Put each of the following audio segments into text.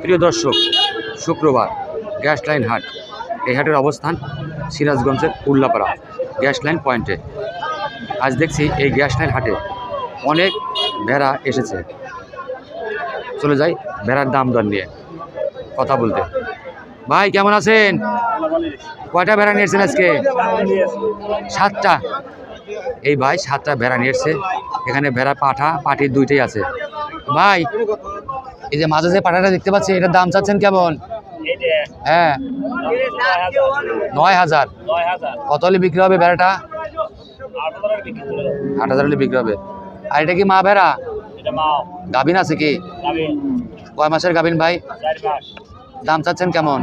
প্রিয় দর্শক, শুক্রবার গ্যাস লাইন হাট। এই হাটের অবস্থান সিরাজগঞ্জের উল্লাপাড়া গ্যাস লাইন পয়েন্টে। আজ দেখছি এই গ্যাস লাইন হাটে অনেক ভেড়া এসেছে। চলে যাই ভেড়ার দাম দর নিয়ে কথা বলতে। ভাই কেমন আছেন? কয়টা ভেড়া নিয়েছেন আজকে? 7টা। এই ভাই 7টা ভেড়া নিয়েছে। এখানে ভেড়া পাঠি দুইটাই আছে। ভাই এই যে মাঝে যে পাঠাটা দেখতে পাচ্ছি, এটার দাম চাচ্ছেন কেমন? হ্যাঁ 9,000। কত হলে বিক্রি হবে ভেড়াটা? 8,000 হলে বিক্রি হবে। আর এটা কি মা ভেড়া? গাভিন আছে কি? কয় মাসের গাভিন ভাই? দাম চাচ্ছেন কেমন?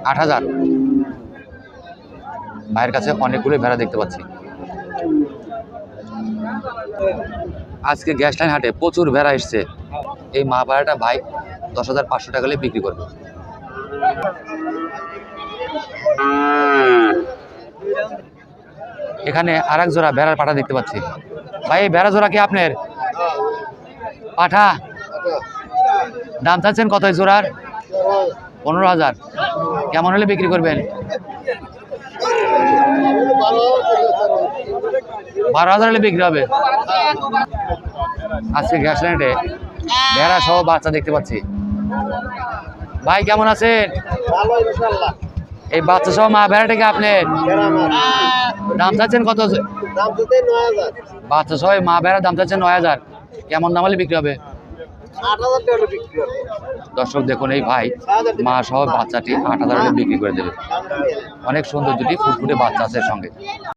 8,000। ভাইয়ের কাছে অনেকগুলো ভেড়া দেখতে পাচ্ছি। আজকে গ্যাস লাইন হাটে প্রচুর ভেড়া এসছে। এই মা ভেড়াটা ভাই 10,500 টাকা হলে বিক্রি করবে। এখানে আর এক জোড়া ভেড়ার পাঠা দেখতে পাচ্ছি। ভাই এই ভেড়া জোড়া কি আপনার? পাঠা দাম চাচ্ছেন কত এই জোড়ার? 15,000। কেমন হলে বিক্রি করবেন? 12,000 হলে বিক্রি হবে। আজকে গ্যাস লাইনে ভেড়া সহ বাচ্চা দেখতে পাচ্ছি। ভাই কেমন আছেন? এই বাচ্চা সহ মা ভেড়াটা কি আপনার? দাম চাচ্ছেন কত? বাচ্চা সহ মা ভেড়া দাম চাচ্ছেন 9,000। কেমন দাম হলে বিক্রি হবে? দর্শক দেখুন, এই ভাই মা সহ বাচ্চাটি 8,000 হলে বিক্রি করে দেবে। অনেক সুন্দর দুটি ফুটফুটে বাচ্চা আছে এর সঙ্গে।